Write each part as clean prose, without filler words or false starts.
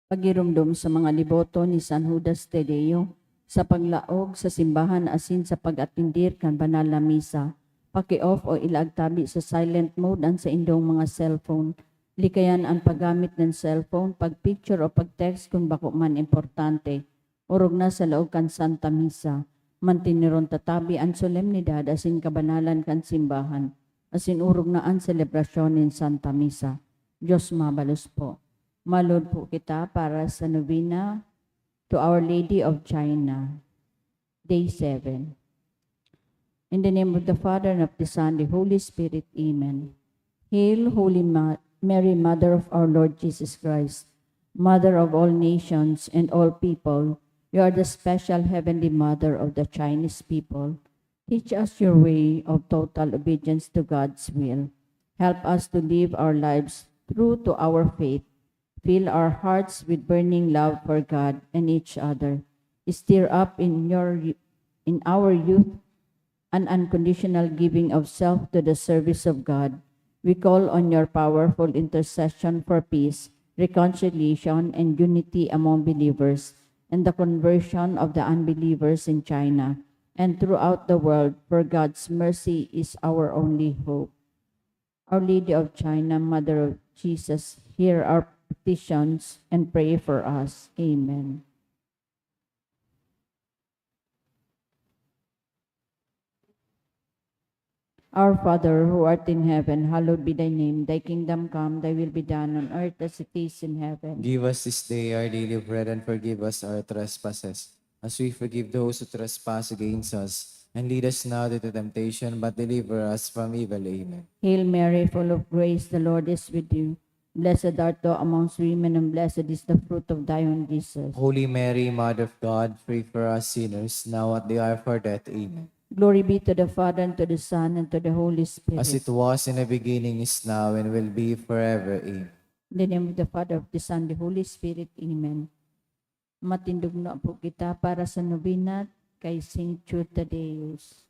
Pagirumdum sa mga liboto ni San Judas Tadeo sa paglaog sa simbahan asin sa pag-atindir kan banal na misa. Paki-off o ilagtabi sa silent mode ang sa indong mga cellphone. Likayan ang paggamit ng cellphone, pag-picture o pag-text kung bako man importante. Urog na sa laog kan Santa Misa. Mantiniron tatabi ang solemnidad asin kabanalan kan simbahan. Asin urog na ang selebrasyon ng Santa Misa. Diyos mabalos po. Malod po kita para sa novena to Our Lady of China, Day 7. In the name of the Father, and of the Son, and the Holy Spirit, Amen. Hail, Holy Mary, Mother of our Lord Jesus Christ, Mother of all nations and all people, you are the special heavenly Mother of the Chinese people. Teach us your way of total obedience to God's will. Help us to live our lives true to our faith. Fill our hearts with burning love for God and each other. Stir up in our youth an unconditional giving of self to the service of God. We call on your powerful intercession for peace, reconciliation, and unity among believers, and the conversion of the unbelievers in China and throughout the world, for God's mercy is our only hope. Our Lady of China, Mother of Jesus, hear our petitions and pray for us. Amen. Our Father, who art in heaven, hallowed be thy name. Thy kingdom come, thy will be done on earth as it is in heaven. Give us this day our daily bread, and forgive us our trespasses, as we forgive those who trespass against us. And lead us not into temptation, but deliver us from evil. Amen. Hail Mary, full of grace, the Lord is with you. Blessed art thou amongst women, and blessed is the fruit of thy womb, Jesus. Holy Mary, Mother of God, pray for us sinners, now at the hour of our death. Amen. Glory be to the Father, and to the Son, and to the Holy Spirit. As it was in the beginning, is now, and will be forever. Amen. In the name of the Father, of the Son, the Holy Spirit. Amen. Matindog na po kita para sa novena kay Saint Jude Tadeus.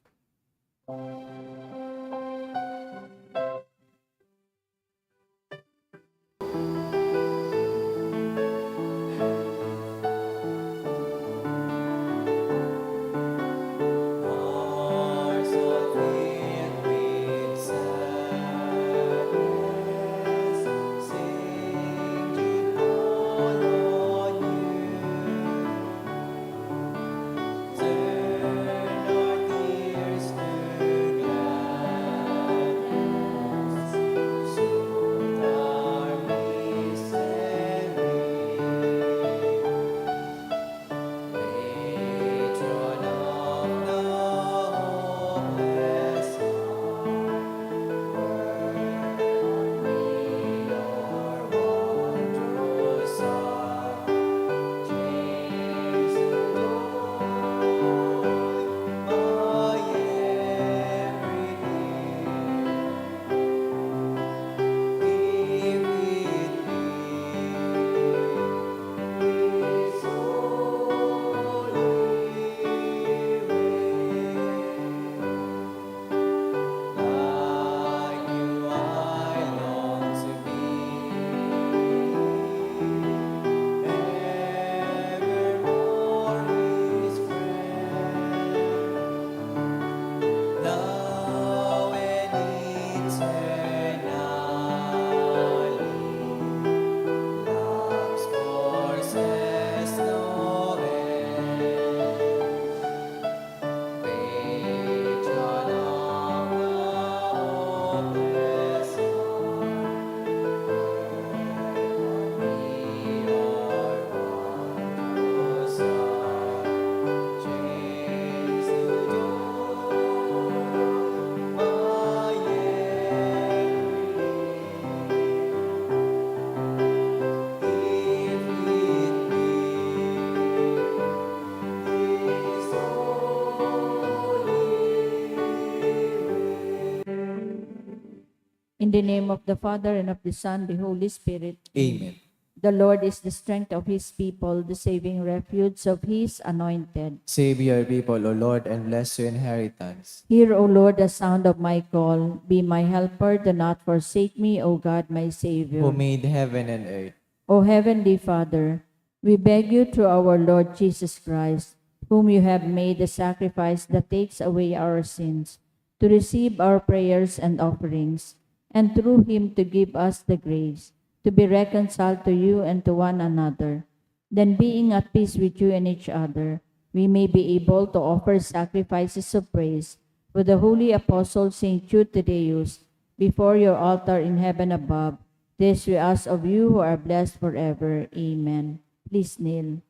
In the name of the Father, and of the Son, the Holy Spirit. Amen. The Lord is the strength of his people, the saving refuge of his anointed. Save your people, O Lord, and bless your inheritance. Hear, O Lord, the sound of my call. Be my helper, do not forsake me, O God, my Savior. Who made heaven and earth. O Heavenly Father, We beg you through our Lord Jesus Christ, whom you have made the sacrifice that takes away our sins, to receive our prayers and offerings, and through him to give us the grace to be reconciled to you and to one another. Then, being at peace with you and each other, we may be able to offer sacrifices of praise with the holy apostle Saint Jude Tadeus before your altar in heaven above. This we ask of you who are blessed forever. Amen. Please kneel.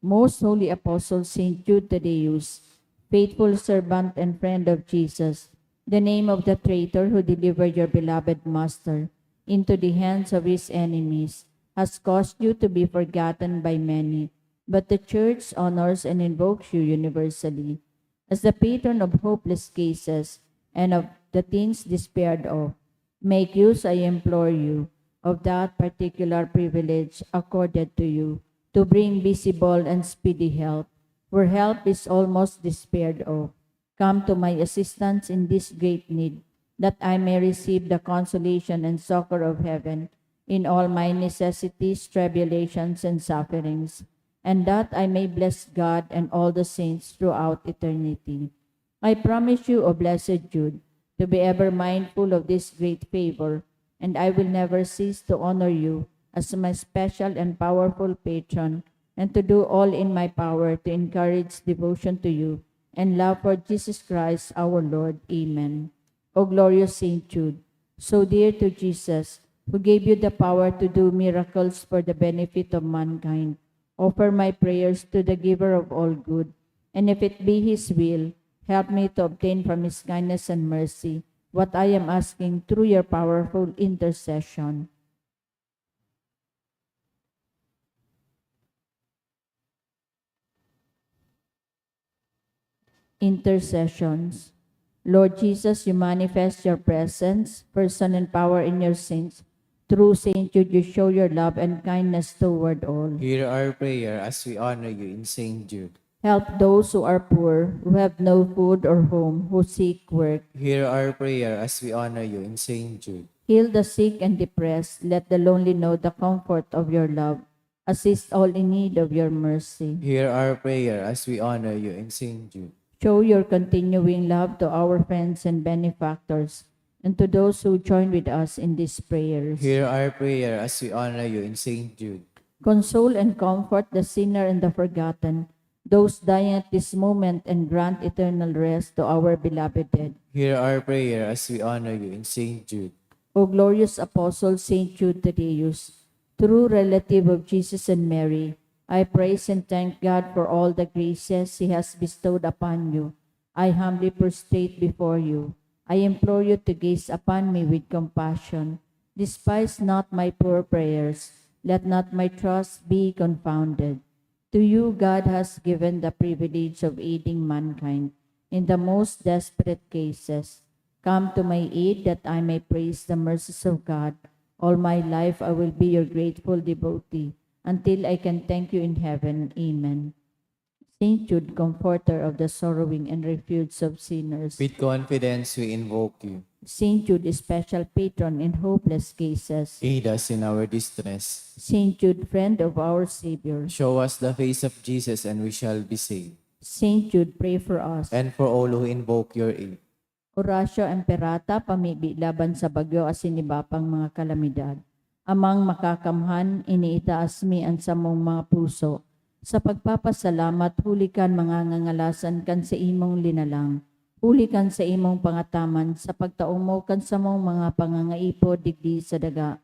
Most Holy Apostle Saint Jude Tadeus, faithful servant and friend of Jesus, the name of the traitor who delivered your beloved Master into the hands of his enemies has caused you to be forgotten by many, but the Church honors and invokes you universally. As the patron of hopeless cases and of the things despaired of, make use, I implore you, of that particular privilege accorded to you, to bring visible and speedy help, where help is almost despaired of. Come to my assistance in this great need, that I may receive the consolation and succor of heaven in all my necessities, tribulations, and sufferings, and that I may bless God and all the saints throughout eternity. I promise you, O blessed Jude, to be ever mindful of this great favor, and I will never cease to honor you as my special and powerful patron, and to do all in my power to encourage devotion to you and love for Jesus Christ our Lord. Amen. O glorious Saint Jude, so dear to Jesus, who gave you the power to do miracles for the benefit of mankind, offer my prayers to the giver of all good, and if it be his will, help me to obtain from his kindness and mercy what I am asking through your powerful intercession. Intercessions. Lord Jesus, you manifest your presence, person, and power in your saints. Through Saint Jude, you show your love and kindness toward all. Hear our prayer as we honor you in Saint Jude. Help those who are poor, who have no food or home, who seek work. Hear our prayer as we honor you in Saint Jude. Heal the sick and depressed. Let the lonely know the comfort of your love. Assist all in need of your mercy. Hear our prayer as we honor you in Saint Jude. Show your continuing love to our friends and benefactors, and to those who join with us in these prayers. Hear our prayer as we honor you in Saint Jude. Console and comfort the sinner and the forgotten, those dying at this moment, and grant eternal rest to our beloved dead. Hear our prayer as we honor you in Saint Jude. O glorious Apostle Saint Jude Tadeus, true relative of Jesus and Mary, I praise and thank God for all the graces he has bestowed upon you. I humbly prostrate before you. I implore you to gaze upon me with compassion. Despise not my poor prayers. Let not my trust be confounded. To you God has given the privilege of aiding mankind in the most desperate cases. Come to my aid that I may praise the mercies of God. All my life I will be your grateful devotee, until I can thank you in heaven. Amen. Saint Jude, comforter of the sorrowing and refuge of sinners. With confidence we invoke you. Saint Jude, special patron in hopeless cases. Aid us in our distress. Saint Jude, friend of our Savior. Show us the face of Jesus and we shall be saved. Saint Jude, pray for us. And for all who invoke your aid. Horacio Emperata, pamibi laban sa bagyo asinibapang mga kalamidad. Amang makakamhan, iniitaas mi ang samong mga puso. Sa pagpapasalamat, hulikan mga ngangalasan kan sa imong linalang. Hulikan sa imong pangataman, sa pagtaumo kan sa mong mga pangangaipo digdi sa daga.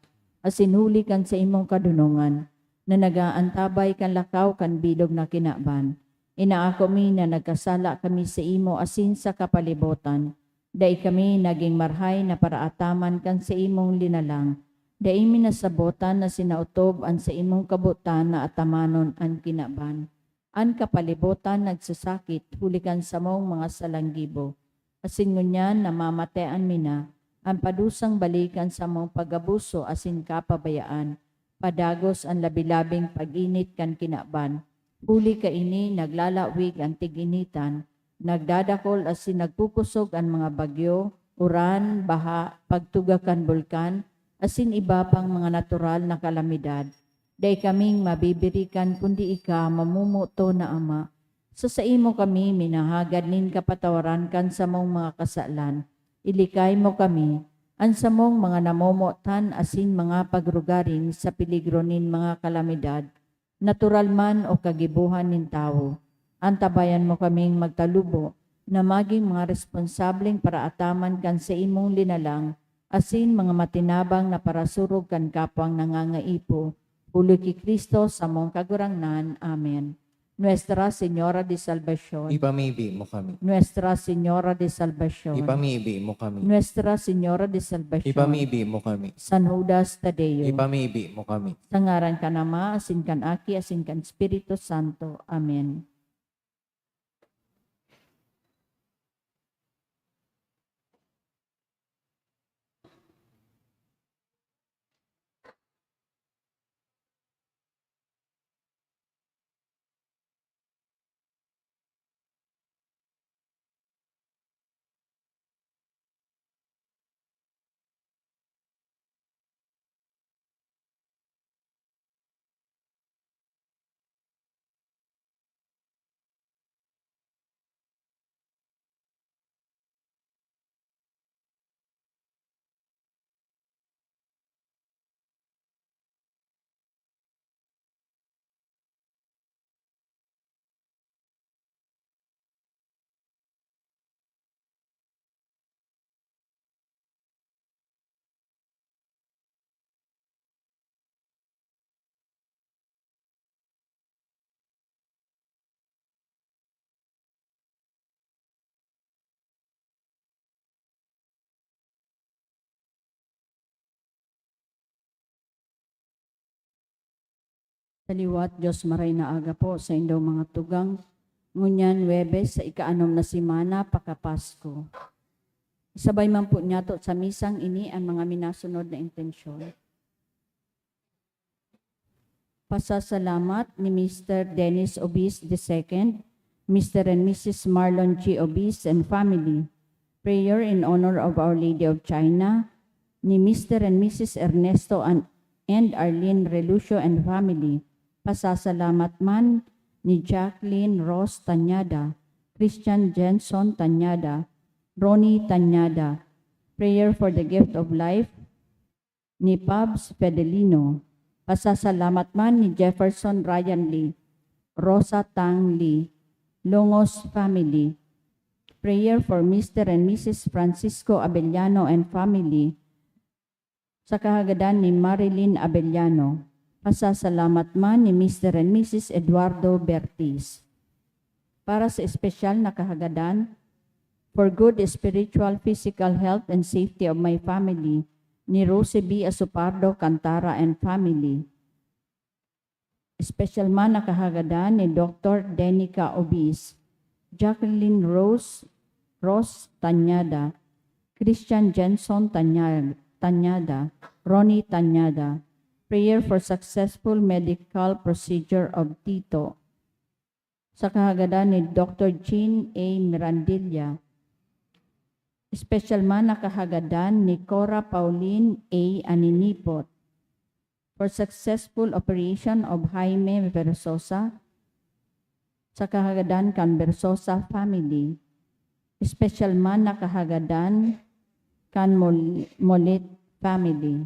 Asinhulikan sa imong kadunungan, na nagaantabay kan lakaw kan bilog na kinaban. Inaako mi na nagkasala kami sa imo asin sa kapalibutan. Dai kami naging marhay na paraataman kan sa imong linalang. Dai minasabotan na sinautob an sa imong kabutan na atamanon an kinaban. An kapalibutan nagsasakit, hulikan sa mong mga salanggibo. Asin ngunyan namamatean mina, ang padusang balikan sa mong pagabuso asin kapabayaan. Padagos ang labilabing paginit kan kinaban. Huli ka ini naglalawig ang tiginitan, nagdadakol asin nagpukusog ang mga bagyo, uran, baha, pagtugakan bulkan, asin iba pang mga natural na kalamidad. Day kaming mabibirikan kundi ika mamumuto na Ama. Sa imo kami minahagad nin kapatawaran kan sa mong mga kasalan. Ilikay mo kami, ansa mong mga namomotan asin mga pagrugaring sa peligro nin mga kalamidad, natural man o kagibuhan nin tao. Antabayan mo kaming magtalubo na maging mga responsableng para ataman kan sa imong linalang, asin mga matinabang na parasurog kan kapwang nangangaipo. Ulo ki Kristo sa mong kagurangnan. Amen. Nuestra Señora de Salvación. Ipamibi mo kami. Nuestra Señora de Salvación. Ipamibi mo kami. Nuestra Señora de Salvación. Ipamibi mo kami. San Judas Tadeo. Ipamibi mo kami. Sa ngaran ka Ama, asin kan Aki, asin kan Espiritu Santo. Amen. Saliwat Diyos maray na aga po sa indong mga tugang. Ngunyan Webes sa ikaanom na simana pakapasko. Sabay man po niya to sa misang ini ang mga minasunod na intensyon. Pasasalamat ni Mr. Dennis Obis II, Mr. and Mrs. Marlon G. Obis and family. Prayer in honor of Our Lady of China, ni Mr. and Mrs. Ernesto and Arlene Relucio and family. Pasasalamat man ni Jacqueline Ross Tanyada, Christian Jenson Tanyada, Ronnie Tanyada. Prayer for the gift of life ni Pabs Fedelino. Pasasalamat man ni Jefferson Ryan Lee, Rosa Tang Lee, Longos family. Prayer for Mr. and Mrs. Francisco Abellano and family. Sa kahagadan ni Marilyn Abellano. Pasasalamat man ni Mr. and Mrs. Eduardo Bertiz. Para sa espesyal na kahagadan, for good spiritual, physical health and safety of my family, ni Rose B. Asupardo Cantara and family. Espesyal man na kahagadan ni Dr. Denica Obis, Jacqueline Ross Tanyada, Christian Jenson Tanyada, Ronnie Tanyada. Prayer for successful medical procedure of Tito. Sa kahagadan ni Dr. Jean A. Mirandilla. Special man na kahagadan ni Cora Pauline A. Aninipot. For successful operation of Jaime Versosa. Sa kahagadan kan Versosa family. Special man na kahagadan kan Molit family.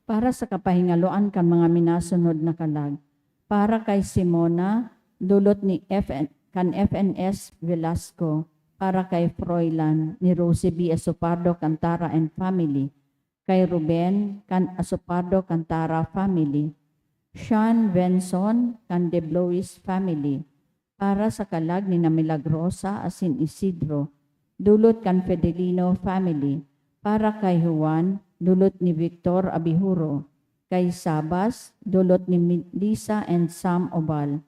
Para sa kapahingaloan kan mga minasunod na kalag. Para kay Simona, dulot ni FNS Velasco. Para kay Froilan, ni Rosie B. Asupardo Cantara and family. Kay Ruben, kan Asupardo Cantara family. Sean Benson, kan De Blois family. Para sa kalag ni na Milagrosa asin Isidro. Dulot kan Fedelino family. Para kay Juan, dulot ni Victor Abihuro. Kay Sabas, dulot ni Lisa and Sam Obal.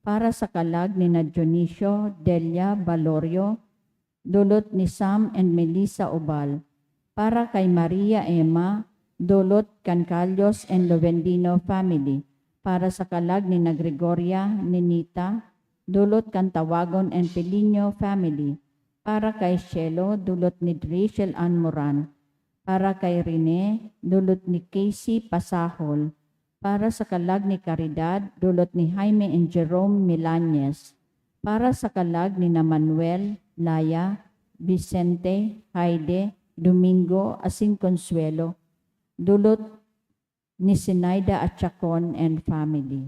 Para sa kalag ni na Dionisio Delia Valorio, dulot ni Sam and Melissa Obal. Para kay Maria Emma, dulot kan Calyos and Lovendino family. Para sa kalag ni na Gregoria Ninita, dulot kan Tawagon and Pelino family. Para kay Shelo, dulot ni Rachel Ann Moran. Para kay Rene, dulot ni Casey Pasahol. para sa kalag ni Caridad, dulot ni Jaime and Jerome Milanes, para sa kalag ni na Manuel, Laya, Vicente, Haide, Domingo, asin Consuelo, dulot ni Sinaida Achacon and family.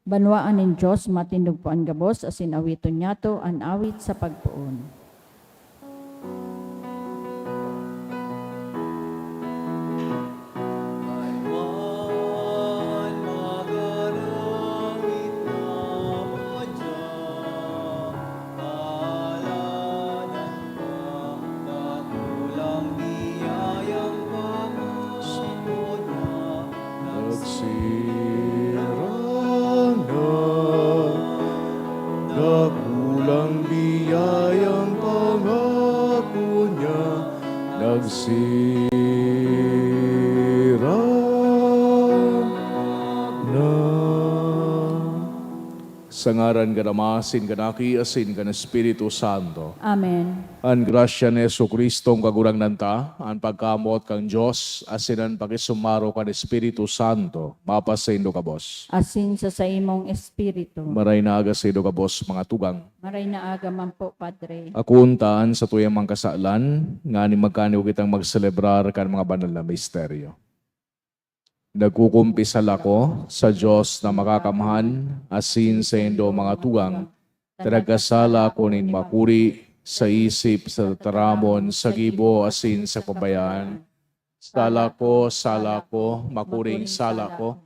Banwaan ng Diyos, matindog po ang gabos, asin awiton niyato, an awit sa pagpuon. Dakulang biyayang pangako niya, nagsira na. Sa ngaran ka namasin, kanaki asin ka na Espiritu Santo. Amen. Ang grasya ni Jesucristo ang kagurang nanta, ang pagkamot kang Diyos, asin ang pakisumaro ka ni Espiritu Santo, mapasaindo ka, boss. Asin sa imong espiritu. Maray na aga sa ka, boss, mga tugang. Maray na aga man po, Padre. Akuntaan sa tuyang mga kasalan, nga ni magkaniw kitang magselebrar kan mga banal na misteryo. Nagkukumpisal ako sa Diyos na makakamhan, asin sa indo mga tugang, taragasala ko nin makuri, sa isip, sa taramon, sa gibo, asin sa pabayaan. Sala ko, makuring sala ko,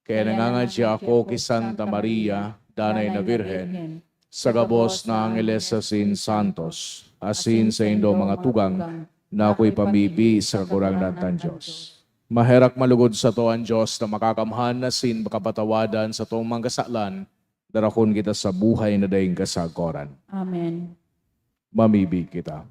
kaya nangangadya ako kay Santa Maria, danay na Virhen, sa gabos na Angeles asin Santos, asin sa indo mga tugang, na ako'y pamibi sa kagurangnan ng Diyos. Maherak malugod sa to ang Diyos na makakamhan na sin makapatawadan sa tong mga kasalan, darakon kita sa buhay na daing kasagoran. Amen. Mamibi kita.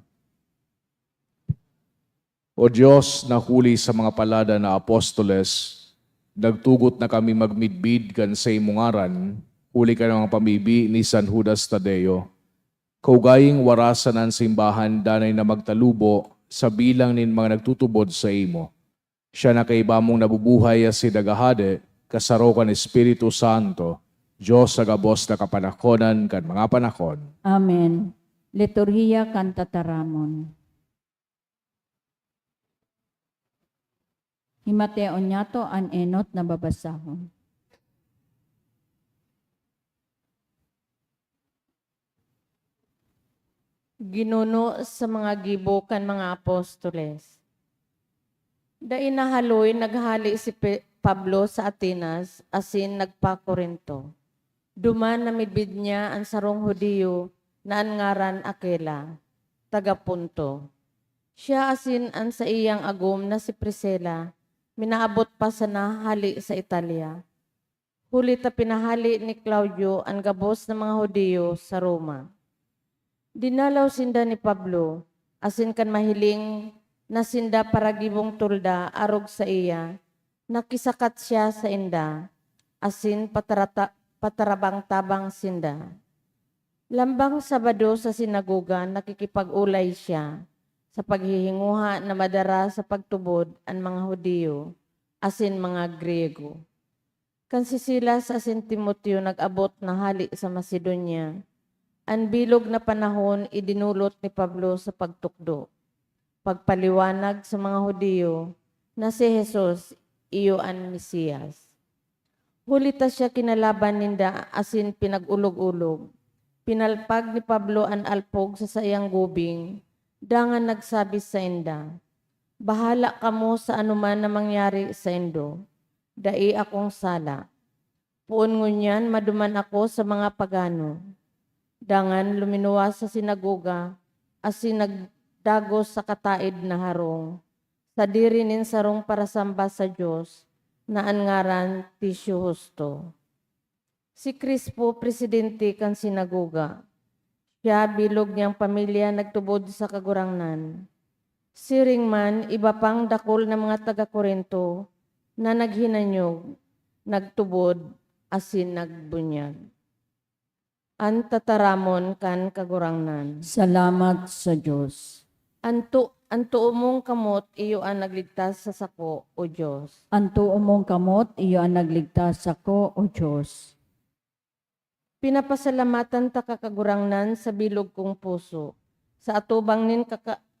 O Diyos na huli sa mga palada na apostoles, nagtugot na kami magmidbid kan sa imungaran, huli ka ng pamibi ni San Judas Tadeo. Kaugaying warasan ang simbahan danay na magtalubo sa bilang nin mga nagtutubod sa imo. Siya na kay bamong nabubuhay as si dagahade, kasaro kan Espiritu Santo, Diyos sa gabos na kapanakonan kan mga panakon. Amen. Liturhiya kan tataramon. Himateon niyato an enot na babasahon. Ginuno sa mga gibukan mga apostoles. Dai nahaloy naghali si Pablo sa Atenas asin nagpa-Korinto. Duman namidbid niya ang sarong Hudiyo na ang ngaran Aquila, taga Punto. Siya asin ang sa iyang agom na si Priscilla, minaabot pa sa nahali sa Italia. Huli ta pinahali ni Claudio ang gabos ng mga Hudiyo sa Roma. Dinalaw sinda ni Pablo, asin kan mahiling na sinda para gibong tulda arog sa iya, nakisakat siya sa inda, asin patarabang-tabang sinda. Lambang Sabado sa sinagoga, nakikipag-ulay siya sa paghihinguha na madara sa pagtubod ang mga Hudiyo, asin mga Griego. Kan si Silas asin Timoteo nag-abot na hali sa Macedonia, ang bilog na panahon idinulot ni Pablo sa pagtukdo. Pagpaliwanag sa mga Hudiyo na si Jesus iyo ang Mesiyas. Hulita siya kinalaban ninda asin pinag-ulog-ulog. Pinalpag ni Pablo ang alpog sa sayang gubing, dangan nagsabi sa inda, bahala kamo sa anuman na mangyari sa indo, dai akong sala. Puon ngunyan maduman ako sa mga pagano. Dangan luminuwas sa sinagoga, asin nagdagos sa kataid na harong, sa dirinin sarong para samba sa Diyos, na ang ngaran Tisyo Justo. Si Crispo, presidente kan sinagoga. Siya bilog niyang pamilya nagtubod sa kagurangnan. Si Ringman, iba pang dakol na mga taga-Korinto na naghinanyog, nagtubod, asin nagbunyag. Ang tataramon kan kagurangnan. Salamat sa Diyos. Anto Ang tuo mong kamot, iyo ang nagligtas sa sako, O Diyos. Ang tuo mong kamot, iyo ang nagligtas sako, O Diyos. Pinapasalamatan ta kakagurangnan sa bilog kong puso. Sa atubang nin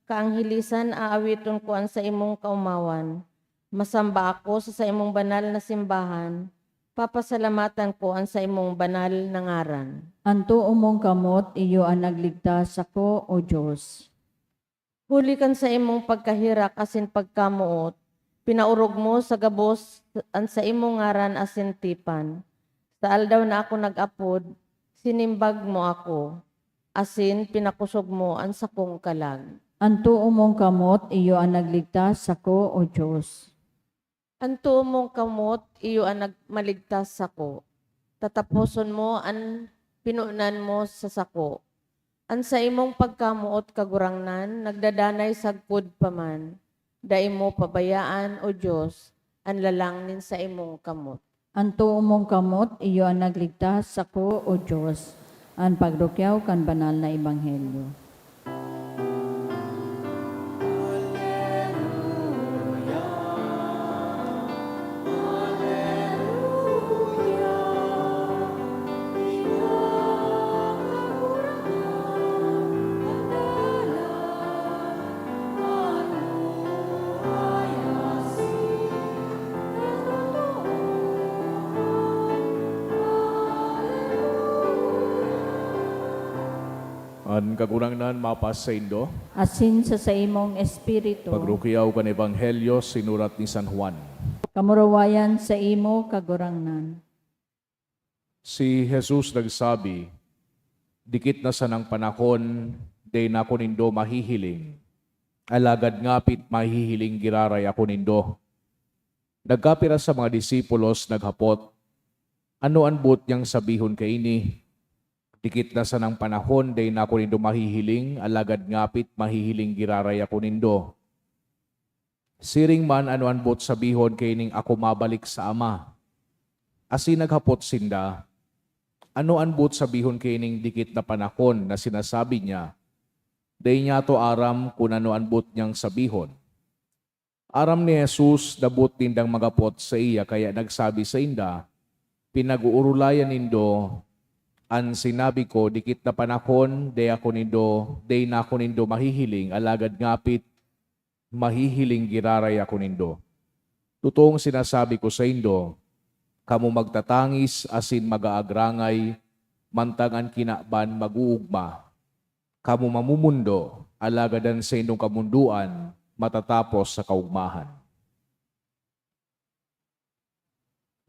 kaanghilisan, aawiton ko ang sa imong kaumawan. Masamba ako sa imong banal na simbahan. Papasalamatan ko ang sa imong banal na ngaran. Ang tuo mong kamot, iyo ang nagligtas sako, O Diyos. Huli kan sa imong pagkahirak asin pagkamuot. Pinaurog mo sa gabos ang sa imong ngaran asin tipan. Sa aldaw na ako nag-apod, sinimbag mo ako. Asin pinakusog mo ang sakong kalag. Ang tuo mong kamot, iyo ang nagligtas sako, O Diyos. Ang tuo mong kamot, iyo ang nagmaligtas sako. Tatapuson mo ang pinunan mo sa sako. Ang sa imong pagkamuot kagurangnan, nagdadanay sagpud paman. Dai mo pabayaan, O Diyos, ang lalangnin sa imong kamot. Ang tuo mong kamot, iyo ang nagligtas sako, O Diyos. Ang pagdukyaw kan banal na ebanghelyo. Ang kagurangnan mapas sa Indo, Asin sa imong espiritu, pagrukiyaw kan Ebanghelyo sinurat ni San Juan. kamurawayan sa imo kagurangnan. Si Jesus nagsabi, dikit na sa ng panahon, day na ako nindo mahihiling. Alagad ngapit mahihiling giraray ako nindo. Nagkapira sa mga disipulos naghapot, ano ang but niyang sabihon kay ini? Dikit na sa ng panahon, day na ako nindo mahihiling, alagad ngapit mahihiling giraray ako nindo. Siring man ano ang but sabihon kay ning ako mabalik sa Ama. Asin naghapot sinda, ano ang but sabihon kay ning dikit na panahon na sinasabi niya, day niya to aram kung ano ang but niyang sabihon. Aram ni Jesus na but nindang magapot sa iya, kaya nagsabi sa inda, pinag-uurulayan nindo, ang sinabi ko, dikit na panahon, day na ako nindo mahihiling, alagad ngapit, mahihiling giraray ako nindo. Totoong sinasabi ko sa indo, kamu magtatangis asin mag-aagrangay, mantangan kinaban mag-uugma. Kamu mamumundo, alagadan sa indong kamunduan, matatapos sa kaugmahan.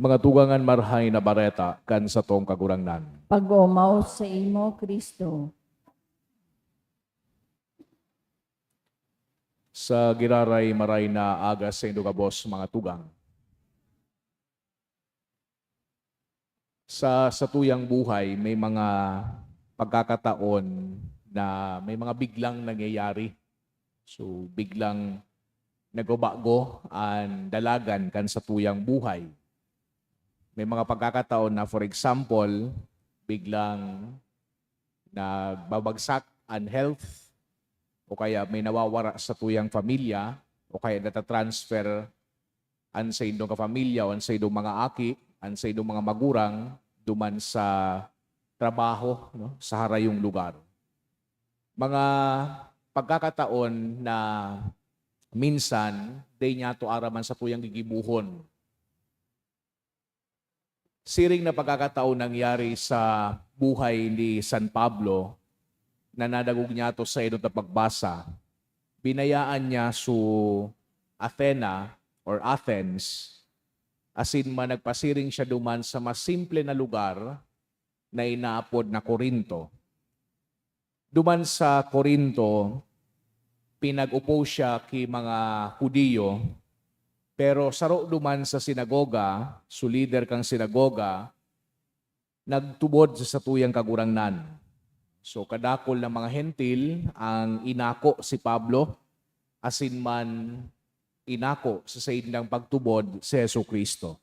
Mga tugangan marhay na bareta kan sa tong kagurangnan. Pag-umaw sa imo, Kristo. Sa giraray maray na aga sa indong kabos mga tugang. Sa tuyang buhay, may mga pagkakataon na may mga biglang nangyayari. So, biglang nagbabago ang dalagan kan sa tuyang buhay. May mga pagkakataon na, for example, biglang nagbabagsak ang health, o kaya may nawawara sa tuyang pamilya, o kaya natatransfer an sa indong kapamilya, o an sa indong mga aki, an sa indong mga magurang, duman sa trabaho, no, sa harayong lugar. Mga pagkakataon na minsan, day niya to araman sa tuyang gigibuhon. Siring na pagkakataon nangyari sa buhay ni San Pablo, na nadagog niya to sa inot na pagbasa. Binayaan niya su Athena or Athens, asin man nagpasiring siya duman sa mas simple na lugar na inaapod na Corinto. Duman sa Corinto, pinag-upo siya ki mga Hudiyo, pero saro duman sa sinagoga, su leader kang sinagoga, nagtubod sa tuyang kagurangnan. So kadakol ng mga hentil ang inako si Pablo, asin man inako sa saindang pagtubod si Jesucristo.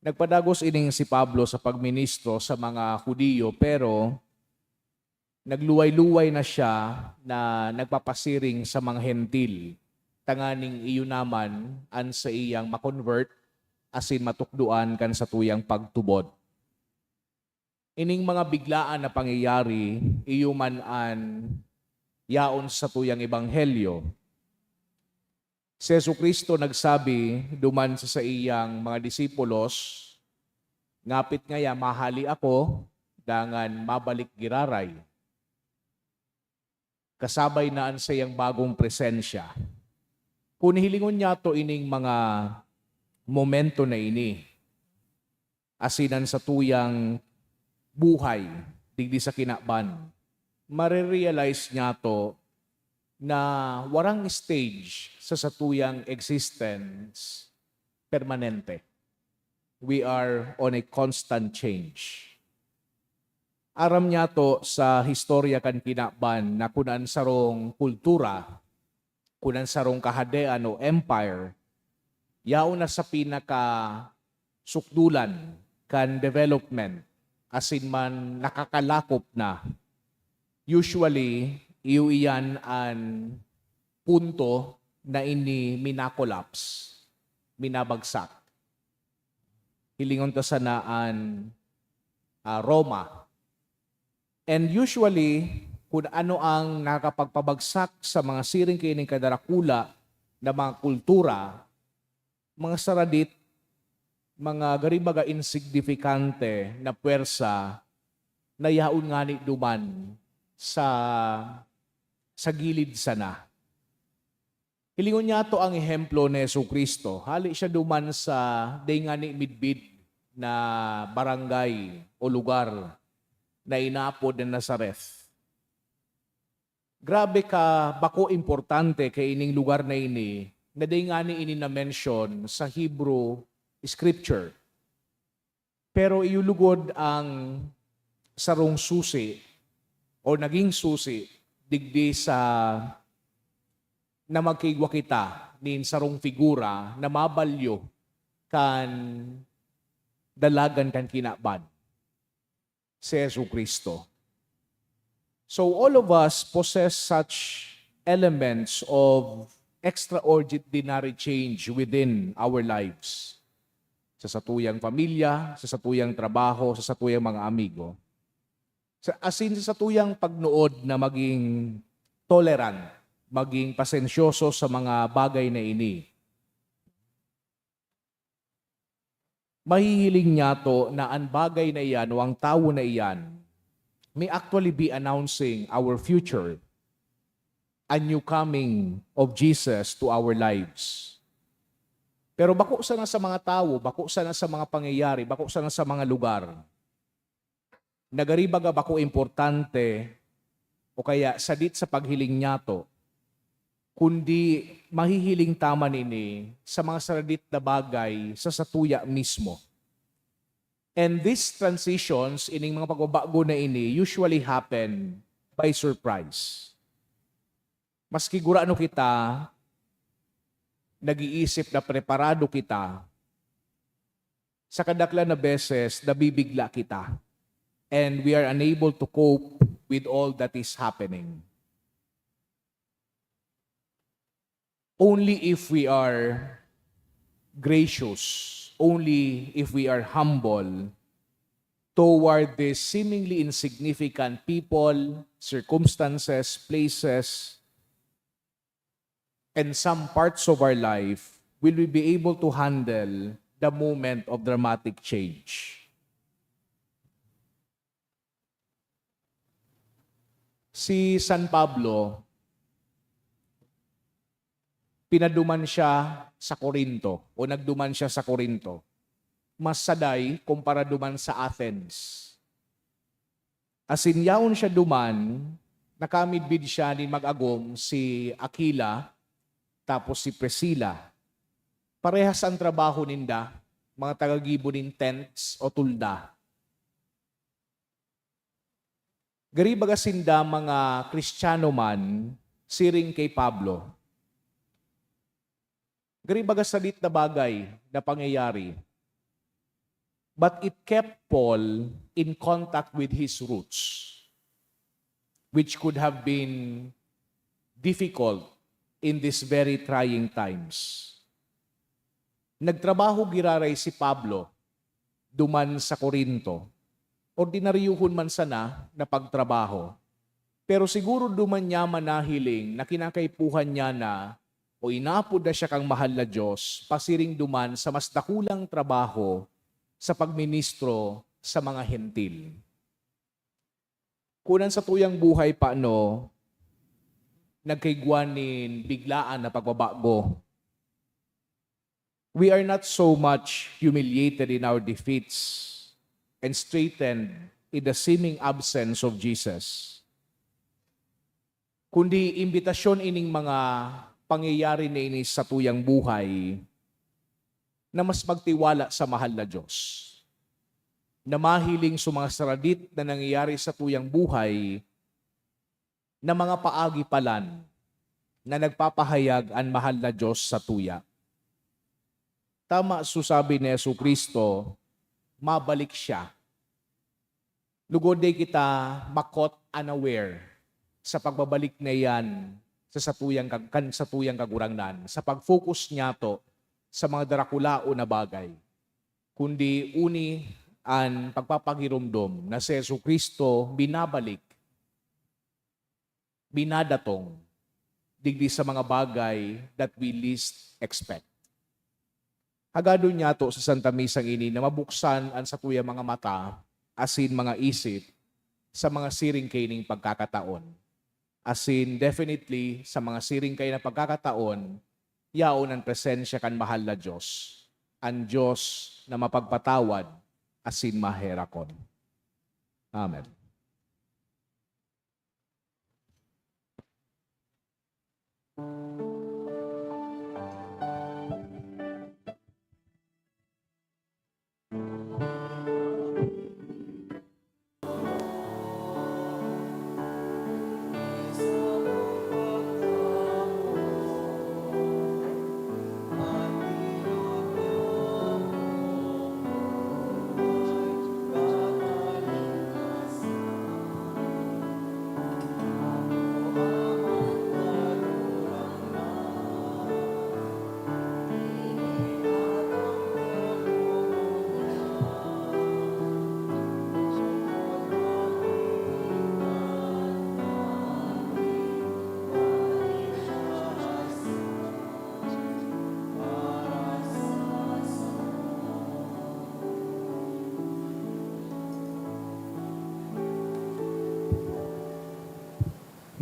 Nagpadagos ining si Pablo sa pagministro sa mga Hudiyo, pero Nagluway-luway na siya na nagpapasiring sa mga hentil. Tanganing iyo naman an sa iyang makonvert asin matukduan kan sa tuyang pagtubod. Ining mga biglaan na pangyayari, iyo man an yaon sa tuyang ebanghelyo. Si Jesucristo nagsabi duman sa iyang mga disipulos, ngapit ngaya mahali ako, dangan mabalik giraray. Kasabay naan sa iyang bagong presensya. Kung hilingon niya to ining mga momento na ini, asinan sa tuyang buhay, digdi sa kinaban, marirealize niya to na warang stage sa satuyang existence permanente. We are on a constant change. Aram niya to sa historya kan kinaban na kunan sarong kultura, kunan sarong kahadean o empire, yaon na sa pinaka sukdulan kan development, asin man nakakalakop na. Usually, iyo iyan an punto na ini minakolaps, minabagsak. Hilingon to sa naan Roma. And usually, kung ano ang nakapagpabagsak sa mga siring kining kadarakula na mga kultura, mga saradit, mga garibaga insignifikante na puwersa na yaon nga ni duman sa gilid sana. Hilingon niya to ang ehemplo ni Jesucristo. Hali siya duman sa day nga ni midbid na barangay o lugar na inapod ng Nazareth. Grabe ka, bako importante kay ining lugar na ini, na day nga ni ini na-mention sa Hebrew Scripture. Pero iulugod ang sarong susi o naging susi digdi sa na magkigwa kita nin sarong figura na mabalyo kan dalagan kan kinaban. Si Jesucristo. So all of us possess such elements of extraordinary change within our lives. Sa satuyang pamilya, sa satuyang trabaho, sa satuyang mga amigo. Asin sa satuyang pagnood na maging tolerant, maging pasensyoso sa mga bagay na ini. Mahihiling niya to na ang bagay na iyan o ang tao na iyan may actually be announcing our future, a new coming of Jesus to our lives. Pero bako sana sa mga tao, bako sana sa mga pangyayari, bako sana sa mga lugar, nagaribaga bako importante o kaya sadit sa paghiling niya to, kundi mahihiling tama nini sa mga saradit na bagay sa satuya mismo. And these transitions, ining mga pagbabago na ini, usually happen by surprise. Maski gurano kita, nag-iisip na preparado kita, sa kadakla na beses, nabibigla kita. And we are unable to cope with all that is happening. Only if we are gracious, only if we are humble toward the seemingly insignificant people, circumstances, places, and some parts of our life, will we be able to handle the moment of dramatic change. Si San Pablo, pinaduman siya sa Corinto o nagduman siya sa Corinto. Mas saday kumpara duman sa Athens. Asin yaon siya duman, nakamidbid siya ni mag-agom si Aquila tapos si Priscilla. Parehas ang trabaho ninda, mga tagagibo nin tents o tulda. Garibaga sinda mga Kristiyano man, siring kay Pablo. Garibaga salit na bagay na pangyayari. But it kept Paul in contact with his roots. which could have been difficult in these very trying times. Nagtrabaho giraray si Pablo duman sa Korinto. Ordinaryuhon man sana na pagtrabaho. Pero siguro duman niya manahiling na kinakaipuhan niya na o inapod na siya kang mahal na Diyos, pasiring duman sa mas dakulang trabaho sa pagministro sa mga hentil. Kunan sa tuyang buhay paano, nagkaigwanin biglaan na pagbabago. We are not so much humiliated in our defeats and straightened in the seeming absence of Jesus, kundi imbitasyon ining mga pangyayari na ini sa tuyang buhay na mas magtiwala sa mahal na Diyos, na mahiling sa mga saradit na nangyayari sa tuyang buhay na mga paagi palan na nagpapahayag ang mahal na Diyos sa tuya. Tama susabi ni Jesucristo, mabalik siya. Lugod day kita makot unaware sa pagbabalik na yan sa tuyang kagurangnan, sa pag-focus niya to sa mga darakulao na bagay. Kundi uni ang pagpapagirumdom na si Jesucristo binabalik, binadatong, digdi sa mga bagay that we least expect. Hagado niya to sa Santa Misang ini na mabuksan ang sa tuya mga mata, asin mga isip, sa mga siring kaining pagkakataon. Asin definitely sa mga siring kayo na pagkakataon, yaon ang presensya kan mahal na Diyos. Ang Diyos na mapagpatawad, asin maherakon. Amen.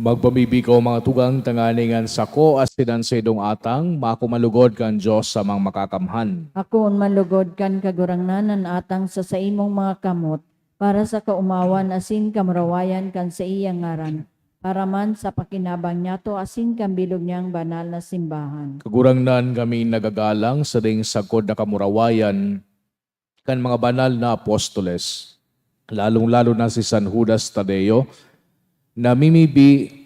Magpamibikaw mga tugang tanganingan sako as sinansidong atang, makumalugod kan Diyos sa mga makakamhan. Ako on malugod kan kagurangnanan atang sa imong mga kamot, para sa kaumawan asin kamarawayan kan sa iyang ngaran, para man sa pakinabang niya to asin kambilog niyang banal na simbahan. Kagurangnan kami nagagalang sa ding sagkod na kamurawayan kan mga banal na apostoles, lalong-lalo na si San Judas Tadeo, na mimibi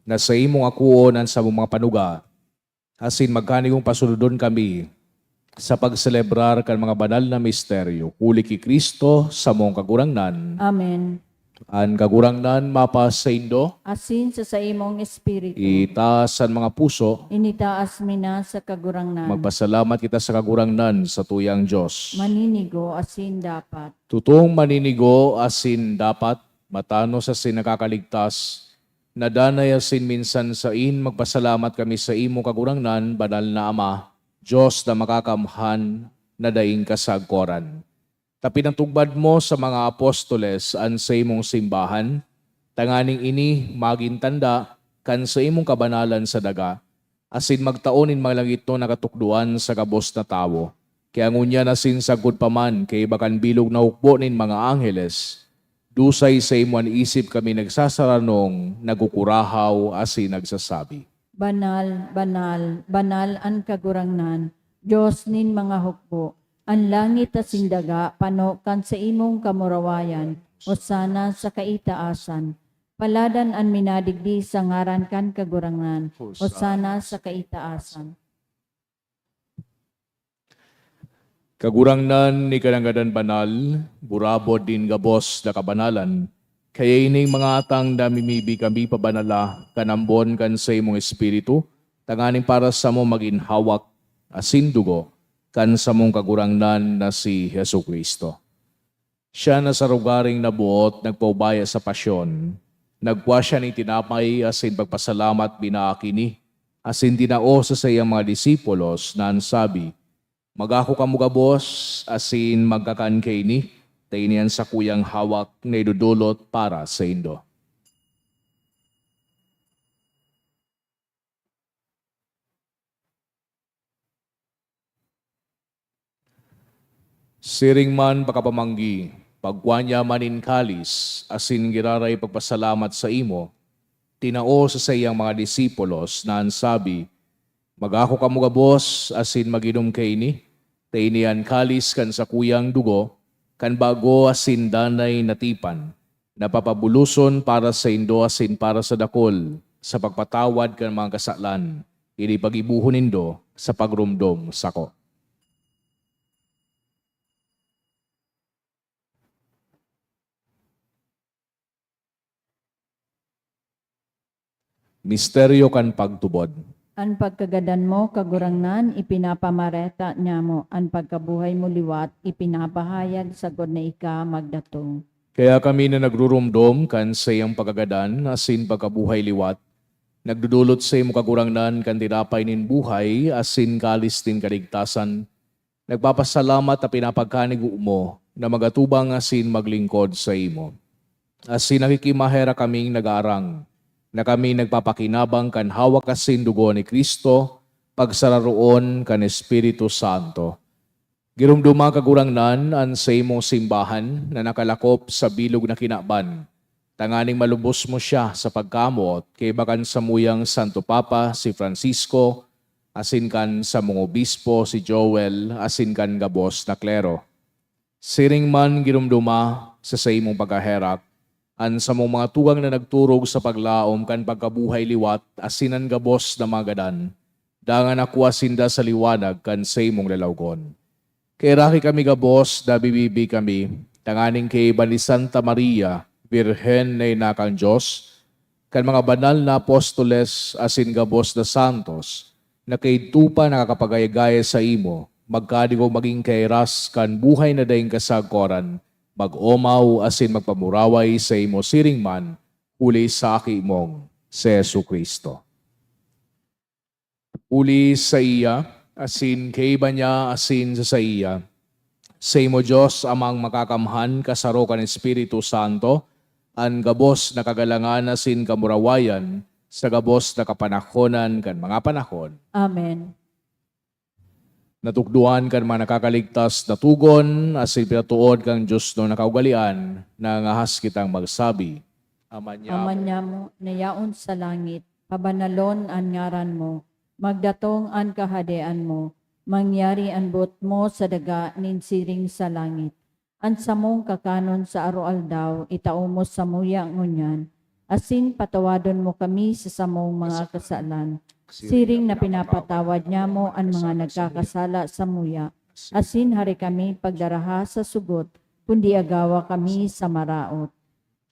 na sa imong akuonan sa mga panuga, asin magkanigong pasunodon kami sa pagselebrar kan mga banal na misteryo, kuli ki Kristo sa mong kagurangnan. Amen. An kagurangnan mapas sa indo, Asin sa imong espiritu, itaas ang mga puso, initaas mina sa kagurangnan. magpasalamat kita sa kagurangnan sa tuyang Diyos. Maninigo asin dapat. Tutong maninigo asin dapat, matano sa sinakakaligtas, nadanay asin minsan sa magpasalamat kami sa imo kagurangnan, banal na Ama, Diyos na makakamhan, na daing kasagkoran. Tapi ng tugbad mo sa mga apostoles an sa imong simbahan, tanganing ini magintanda kan sa imong kabanalan sa daga, asin magtaonin malangit to nakatukduan sa kabos na tawo. Kaya ngunya nasin sagod paman kay bakan bilog na hukbo nin mga angeles, dusay sa imuan isip kami nagsasaranong, nagukurahaw, asin nagsasabi. Banal, banal, banal ang kagurangnan, Diyos nin mga hukbo, ang langit at sindaga, panokan sa imong kamurawayan, o sana sa kaitaasan. Paladan ang minadigdi sa ngaran kan kagurangnan, o sana sa kaitaasan. Kagurangnan ni kananggadan banal, burabod din gabos na kabanalan, Kaya ining mga atang namimibi kami pabanala, kanambon kan sa imong espiritu, tanganing para sa mo maging hawak, asin dugo, kan sa mong kagurangnan na si Hesu Kristo. Siya na sa lugaring nabuot, nagpaubaya sa pasyon, nagwa siya ni tinapay, asin pagpasalamat binaakini, asin dinao sa sayang mga disipulos na ansabi, magako kamugabos, asin magkakan kay ni, tainian sa kuyang hawak na idudulot para sa indo. Siring man pakapamanggi, pagwanya manin kalis, asin giraray pagpasalamat sa imo, tinao sa sayang mga disipulos na ansabi, magako kamugabos, asin maginom kay ni, tainian kalis kan sa kuyang dugo, kan bago asin danay natipan, napapabuluson para sa indo asin para sa dakol, sa pagpatawad kan mga kasalan, ini pagibuhon nindo sa pagrumdom sako. Misteryo kan pagtubod. An pagkagadan mo, kagurangnan, ipinapamareta niya mo. An pagkabuhay mo liwat, ipinapahayag sa god na ika magdatong. Kaya kami na nagrurumdom kan sa iyang pagagadan, asin pagkabuhay liwat, nagdudulot sa iyong kagurangnan kan tinapay nin buhay, asin kalis din kaligtasan, nagpapasalamat na pinapagkanig mo, na magatubang asin maglingkod sa imo. Asin nakikimahera kaming nag-aarang, na kami nagpapakinabang kan hawak asin dugo ni Kristo, pagsararoon kan Espiritu Santo. Girumduma kagurangnan an sa imong simbahan na nakalakop sa bilog na kinaban. Tanganing malubos mo siya sa pagkamot kay bakan sa muyang Santo Papa si Francisco, asin kan sa mga obispo si Joel, asin kan gabos na klero. Siring man girumduma sa imong pagkaherak, an sa mong mga tugang na nagturog sa paglaom kan pagkabuhay liwat, asinan gabos na magadan, dangan ako asinda sa liwanag kan sa imong lalawgon. Kay raki kami gabos, dabibibi kami, tanganing kay Bani Santa Maria, Birhen na inakang Diyos, kan mga banal na apostoles asin gabos na santos, na kay tupa nakakapagayagaya sa imo, magkadigo maging kairas kan buhay na daing kasagkoran, mag-omaw asin magpamuraway sa imo siring man, uli sa aki mong si Jesu Kristo. Uli sa iya, asin kay iba niya, asin sa iya. Sa imo Diyos amang makakamhan kasaro kan Espiritu Santo, an gabos na kagalangan asin kamurawayan, sa gabos na kapanahonan kan mga panahon. Amen. Natukduan kan mga nakakaligtas na tugon, asin pinatuod kang Diyos no nakaugalian, na ngahas kitang magsabi, Aman niya Aman niya mo, nayaon sa langit, pabanalon an ngaran mo, magdatong an kahadean mo, mangyari an bot mo sa daga nin siring sa langit. An samong kakanon sa aroaldaw, itao mo sa muya ngunyan, asin patawadon mo kami sa samong mga kasalan. Siring na pinapatawad niya mo ang mga nagkakasala sa muya, asin hari kami pagdaraha sa sugot, kundi agawa kami sa maraot.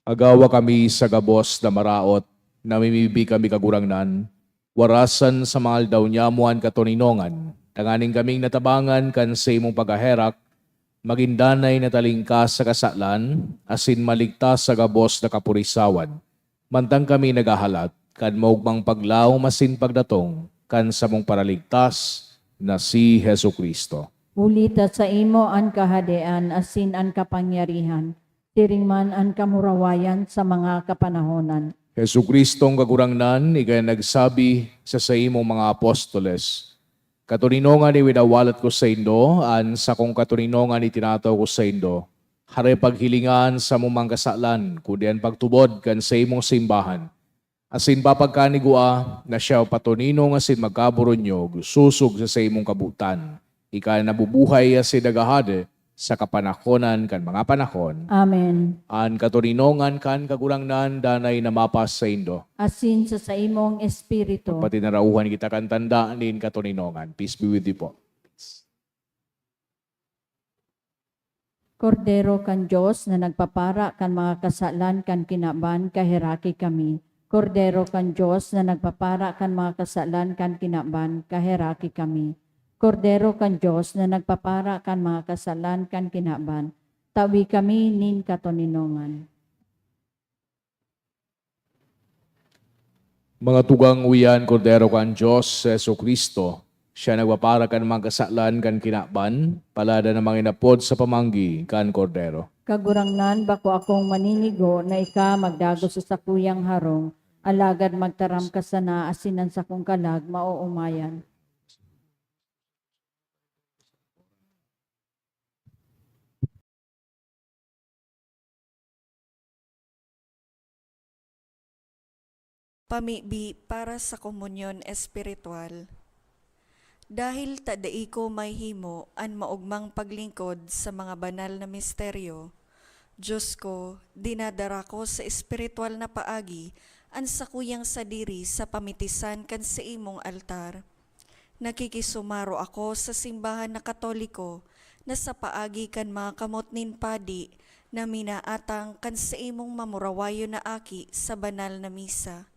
agawa kami sa gabos na maraot, namimibi kami kagurangnan, warasan sa mahal daw niyamuan katuninongan, tanganing kaming natabangan kan sa imong paghaherak, magindanay na talingkas sa kasalan, asin maligtas sa gabos na kapurisawan. Mantang kami nagahalat, kan maugmang paglaw masin pagdatong, kan sa mong paraligtas na si Hesu Kristo. Ulita sa imo ang kahadean, asin ang kapangyarihan, tiring man ang kamurawayan sa mga kapanahonan. Hesu Kristong kagurangnan, ikay nagsabi sa imong mga apostoles, katuninongan ni winawalat ko sa indo, an sa kong katuninongan ni tinataw ko sa indo, hare paghilingan sa mumang kasalan, kundi ang pagtubod kan sa imong simbahan. Asin papagkanigua na siya patuninong asin magkaburonyog, susog sa imong kabutan. Ika nabubuhay asin nagahade sa kapanahonan kan mga panahon. Amen. An katuninongan kan kagurangnan danay na mapas sa indo. Asin sa imong espiritu. Pati narauhan kita kan tanda nin katuninongan. Peace be with you po. Kordero kan Dios na nagpapara kan mga kasalan kan kinaban, kahiraki kami. Kordero kan Dios na nagpapara kan mga kasalan kan kinaban, kahiraki kami. Kordero kan Dios na nagpapara kan mga kasalan kan kinaban, tawi kami nin katoninongan. Mga tugang uyan, Kordero kan Diyos, Yeso Kristo, siya nagpapara kan mga kasalan kan kinaban, palada na mga inapod sa pamanggi kan Kordero. Kagurangnan bako akong maninigo na ika magdago sa sakuyang harong, alagad magtaram ka sana asinan sa kong kalag mauumayan. Pamibi para sa komunyon espiritual. Dahil tadai ko may himo an maugmang paglingkod sa mga banal na misteryo, Diyos ko, dinadara ko sa espiritual na paagi an sakuyang sadiri sa pamitisan kan sa imong altar. Nakikisumaro ako sa simbahan na Katoliko na sa paagi kan mga kamot nin padi na minaatang kan sa imong mamurawayo na aki sa banal na misa.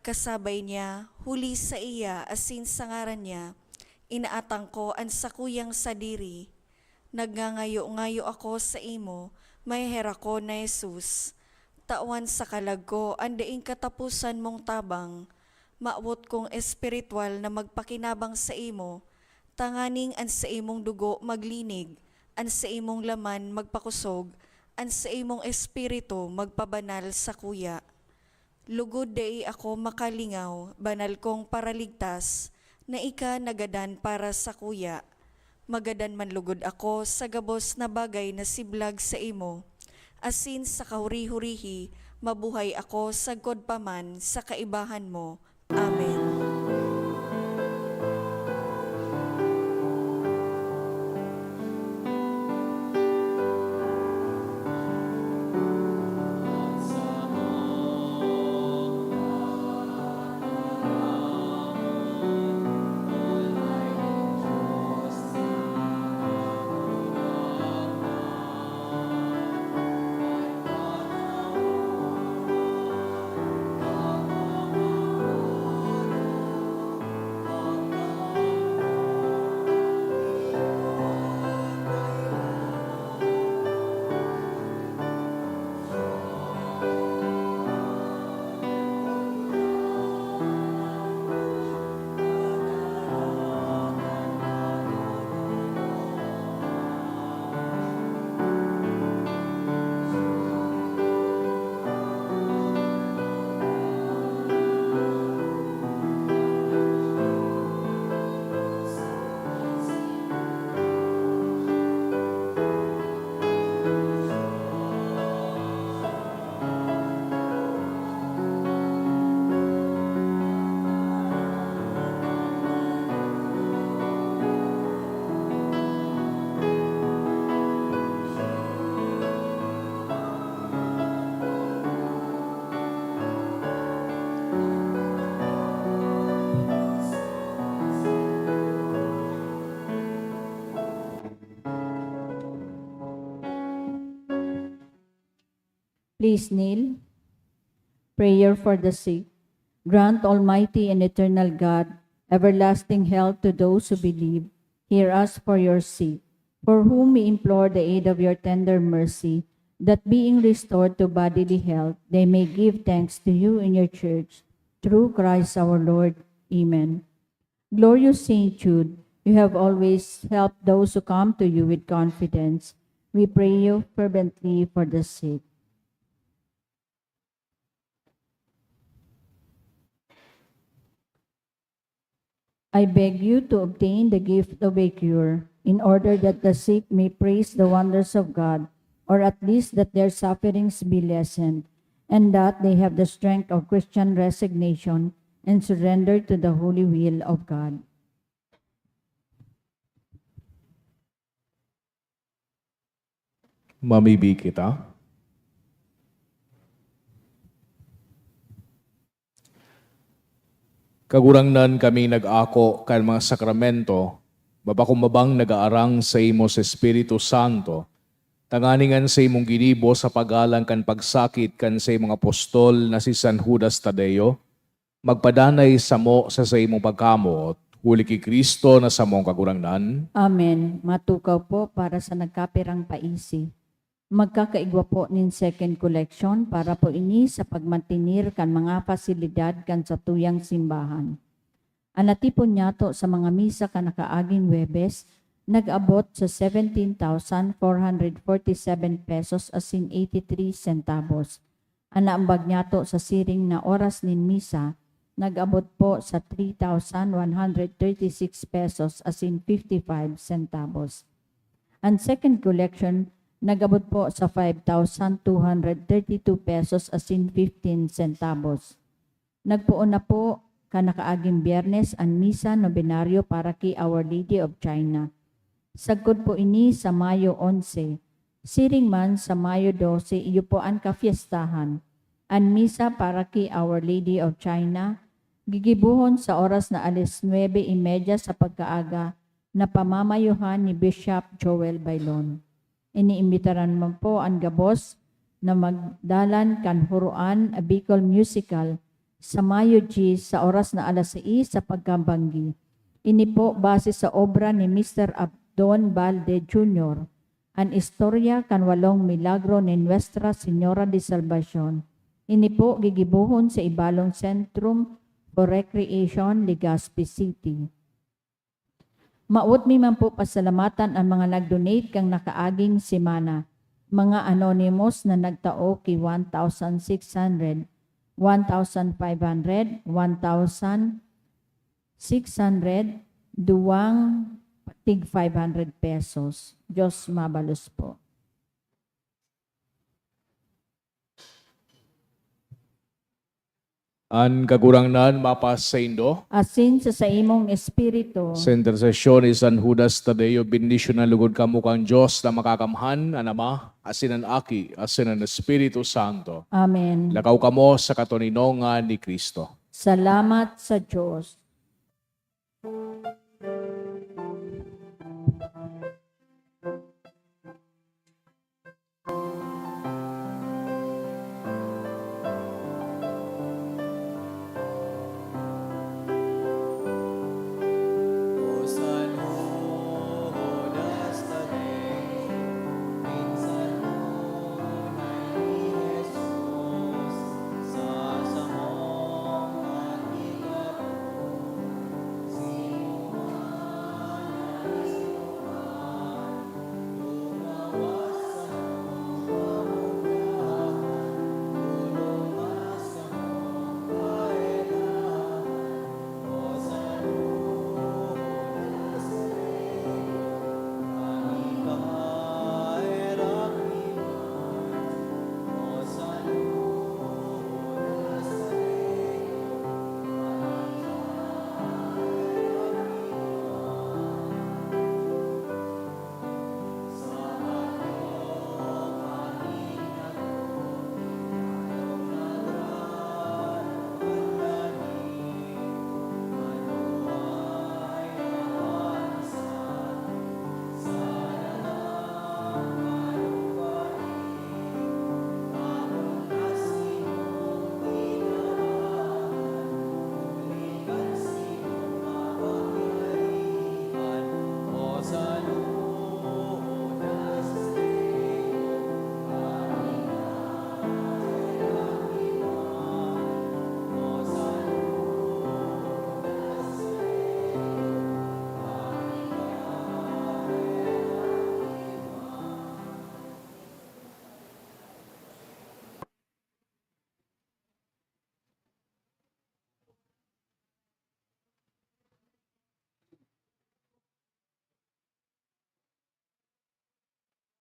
Kasabay niya, huli sa iya asin sa ngaran niya, inaatang ko ang sakuyang sadiri. Nagngangayo-ngayo ako sa imo, may hera ko na Jesus. Tawan sa kalag ko, andaing katapusan mong tabang, maawot kong espiritual na magpakinabang sa imo, tanganing an sa imong dugo maglinig, an sa imong laman magpakusog, an sa imong espiritu magpabanal sa kuya. Lugod dai ako makalingaw, banal kong paraligtas, na ika nagadan para sa kuya. Magadan man lugod ako sa gabos na bagay na siblag sa imo. Asin sa kahuri-hurihi, mabuhay ako sagkod paman sa kaibahan mo. Amen. Please kneel. Prayer for the sick. Grant, Almighty and eternal God, everlasting health to those who believe. Hear us for your sake, for whom we implore the aid of your tender mercy, that being restored to bodily health, they may give thanks to you in your church. Through Christ our Lord. Amen. Glorious Saint Jude, you have always helped those who come to you with confidence. We pray you fervently for the sick. I beg you to obtain the gift of a cure, in order that the sick may praise the wonders of God, or at least that their sufferings be lessened, and that they have the strength of Christian resignation and surrender to the holy will of God. Mamibi kita. Kagurangnan kami nag-ako kan mga sakramento, babakumbabang nag-aarang sa imo sa Espiritu Santo, Tanganingan sa imong ginibo sa pagalang kan pagsakit kan sa imong apostol na si San Judas Tadeo, magpadanay samo sa imong pagkamot, huli kay Kristo na sa mong kagurangnan. Amen. Matukaw po para sa nagkapirang paisi. Magkakaigwa po nin second collection para po ini sa pagmantinir kan mga pasilidad kan sa tuyang simbahan. Anatipon niyato sa mga misa kan nakaaging Webes, nag-abot sa 17,447 pesos asin 83 centavos. Anaambag niyato sa siring na oras nin misa, nag-abot po sa 3,136 pesos asin 55 centavos. Ang second collection, nag-abot po sa 5,232 pesos asin 15 centavos. Nagpuon na po kanakaaging Biyernes ang misa nobenaryo para kay Our Lady of China. Sagkod po ini sa Mayo 11. Siring man sa Mayo 12, iyo po ang kafiestahan. Ang misa para kay Our Lady of China, gigibuhon sa oras na 9:30 sa pagkaaga na pamamayuhan ni Bishop Joel Bailon. Iniimbitaran man po ang gabos na magdalan kan huruan a Bicol Musical sa Mayo G sa oras na 6 sa pagkambanggi. Ini po base sa obra ni Mr. Abdon Balde Jr., ang istorya kan 8 milagro ni Nuestra Señora de Salvacion. Ini po gigibuhon sa Ibalong Centrum for Recreation, Legazpi City. Maut mi man po pasalamatan ang mga nag-donate kang nakaaging semana. Mga anonymous na nagtao kay 1,600, 1,500, 1,600, duwang tig 500 pesos. Diyos mabalos po. Ang kagurangnan mapas sa Indo, Asin sa imong espiritu, sa intersesyon ni San Judas Tadeo, bendisyon na lugod kamo kang Diyos na makakamhan, ang Ama, asin ang Aki, asin ang Espiritu Santo. Amen. Lakaw kamo sa katuninongan ni Kristo. Salamat sa Diyos.